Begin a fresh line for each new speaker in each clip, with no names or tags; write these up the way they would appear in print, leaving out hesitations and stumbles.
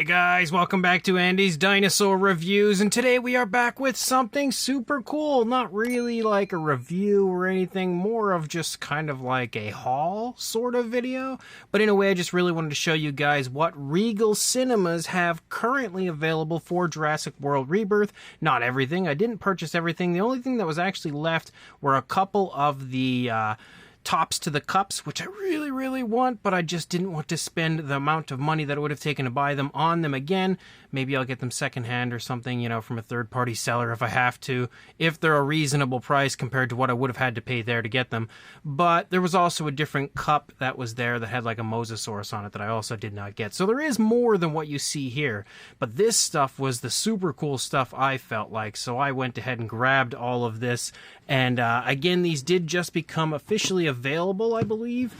Hey guys, welcome back to Andy's Dinosaur Reviews, and today we are back with something super cool. Not really like a review or anything, more of just kind of like a haul sort of video. But in a way, I just really wanted to show you guys what Regal Cinemas have currently available for Jurassic World Rebirth. Not everything, I didn't purchase everything. The only thing that was actually left were a couple of the tops to the cups, which I really want, but I just didn't want to spend the amount of money that it would have taken to buy them on them again. Maybe I'll get them secondhand or something, you know, from a third-party seller if I have to, if they're a reasonable price compared to what I would have had to pay there to get them. But there was also a different cup that was there that had like a mosasaurus on it that I also did not get. So there is more than what you see here, but this stuff was the super cool stuff I felt like, so I went ahead and grabbed all of this. And again, these did just become officially available, I believe,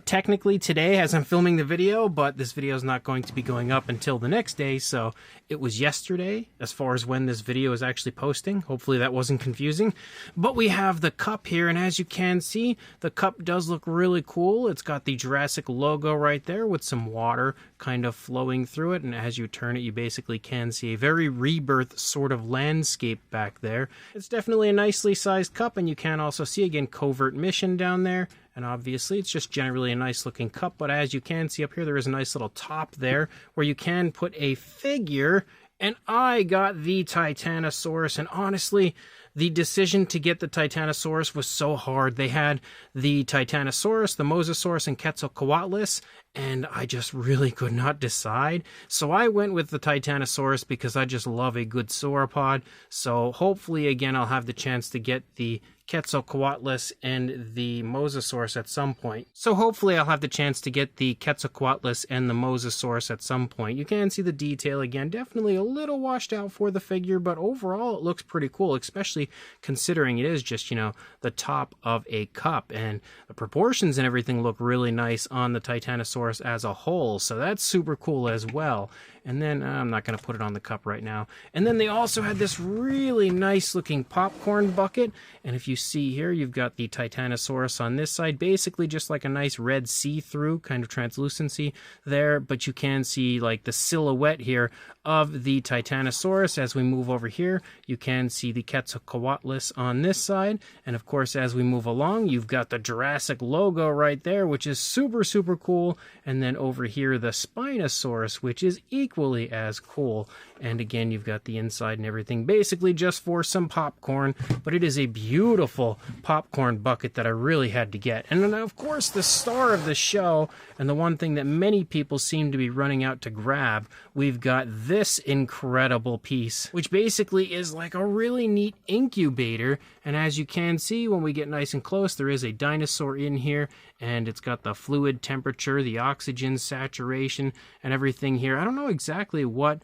technically today as I'm filming the video, but this video is not going to be going up until the next day, so it was yesterday as far as when this video is actually posting. Hopefully that wasn't confusing. But we have the cup here, and as you can see, the cup does look really cool. It's got the Jurassic logo right there with some water kind of flowing through it, and as you turn it, you basically can see a very Rebirth sort of landscape back there. It's definitely a nicely sized cup, and you can also see, again, Covert Mission down there. And obviously, it's just generally a nice looking cup. But as you can see up here, there is a nice little top there where you can put a figure. And I got the Titanosaurus. And honestly, the decision to get the Titanosaurus was so hard. They had the Titanosaurus, the Mosasaurus, and Quetzalcoatlus, and I just really could not decide. So I went with the Titanosaurus because I just love a good sauropod. So hopefully, again, I'll have the chance to get the Quetzalcoatlus and the Mosasaurus at some point. So hopefully I'll have the chance to get the Quetzalcoatlus and the Mosasaurus at some point. You can see the detail again, definitely a little washed out for the figure, but overall it looks pretty cool, especially considering it is just, you know, the top of a cup, and the proportions and everything look really nice on the Titanosaurus as a whole, so that's super cool as well. And then I'm not going to put it on the cup right now. And then they also had this really nice looking popcorn bucket. And if you see here, you've got the Titanosaurus on this side, basically just like a nice red see-through kind of translucency there. But you can see like the silhouette here of the Titanosaurus. As we move over here, you can see the Quetzalcoatlus on this side. And of course, as we move along, you've got the Jurassic logo right there, which is super cool. And then over here, the Spinosaurus, which is equally as cool. And again, you've got the inside and everything, basically just for some popcorn, but it is a beautiful popcorn bucket that I really had to get. And then of course the star of the show, and the one thing that many people seem to be running out to grab, we've got this incredible piece, which basically is like a really neat incubator. And as you can see, when we get nice and close, there is a dinosaur in here, and it's got the fluid temperature, the oxygen saturation, and everything here. I don't know exactly what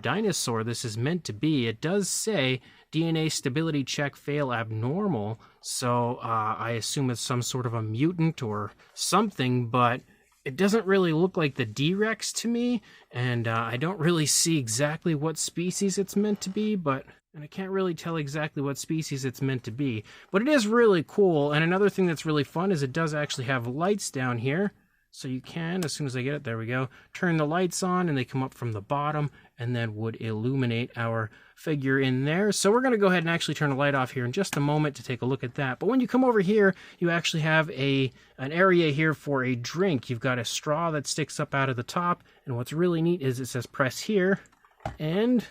dinosaur this is meant to be. It does say DNA stability check fail abnormal, so I assume it's some sort of a mutant or something, but it doesn't really look like the D-Rex to me, and I don't really see exactly what species it's meant to be, and I can't really tell exactly what species it's meant to be. But it is really cool, and another thing that's really fun is it does actually have lights down here. So you can, as soon as I get it, there we go, turn the lights on, and they come up from the bottom and then would illuminate our figure in there. So we're going to go ahead and actually turn the light off here in just a moment to take a look at that. But when you come over here, you actually have an area here for a drink. You've got a straw that sticks up out of the top, and what's really neat is it says press here, and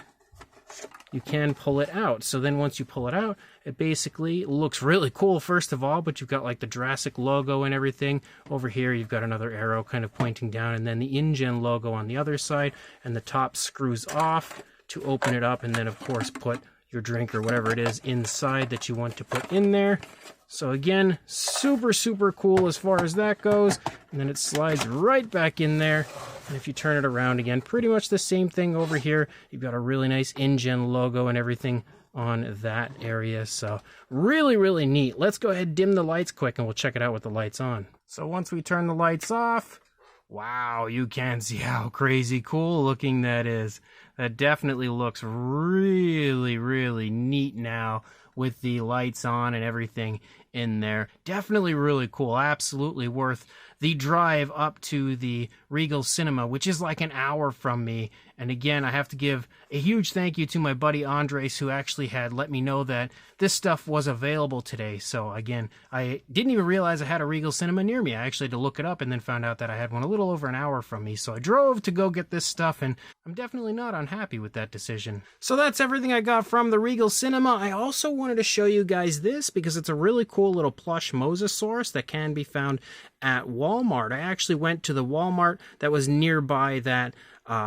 you can pull it out. So then once you pull it out, it basically looks really cool, first of all, but you've got like the Jurassic logo and everything. Over here, you've got another arrow kind of pointing down, and then the InGen logo on the other side, and the top screws off to open it up, and then of course put your drink or whatever it is inside that you want to put in there. So again, super cool as far as that goes. And then it slides right back in there. And if you turn it around again, pretty much the same thing over here. You've got a really nice InGen logo and everything on that area. So really neat. Let's go ahead and dim the lights quick, and we'll check it out with the lights on. So once we turn the lights off, wow, you can see how crazy cool looking that is. That definitely looks really, really neat now with the lights on and everything in there. Definitely really cool. Absolutely worth the drive up to the Regal Cinema, which is like an hour from me. And again, I have to give a huge thank you to my buddy Andres, who actually had let me know that this stuff was available today. So again, I didn't even realize I had a Regal Cinema near me. I actually had to look it up and then found out that I had one a little over an hour from me. So I drove to go get this stuff, and I'm definitely not unhappy with that decision. So that's everything I got from the Regal Cinema. I also wanted to show you guys this because it's a really cool little plush Mosasaurus that can be found at Walmart. I actually went to the Walmart that was nearby that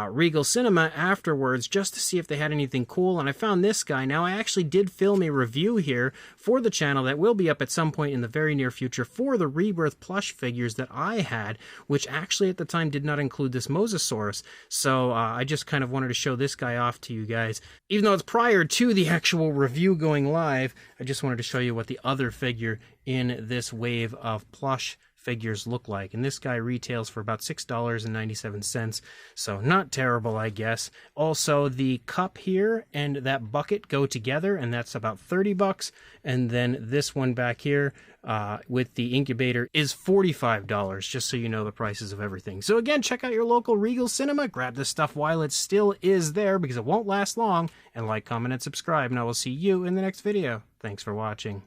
Regal Cinema afterwards just to see if they had anything cool, and I found this guy. Now, I actually did film a review here for the channel that will be up at some point in the very near future for the Rebirth plush figures that I had, which actually at the time did not include this Mosasaurus. So I just kind of wanted to show this guy off to you guys. Even though it's prior to the actual review going live, I just wanted to show you what the other figure in this wave of plush figures look like. And this guy retails for about $6.97, so not terrible, I guess. Also, the cup here and that bucket go together, and that's about $30. And then this one back here with the incubator is $45, just so you know the prices of everything. So again, check out your local Regal Cinema. Grab this stuff while it still is there, because it won't last long. And like, comment, and subscribe, and I will see you in the next video. Thanks for watching.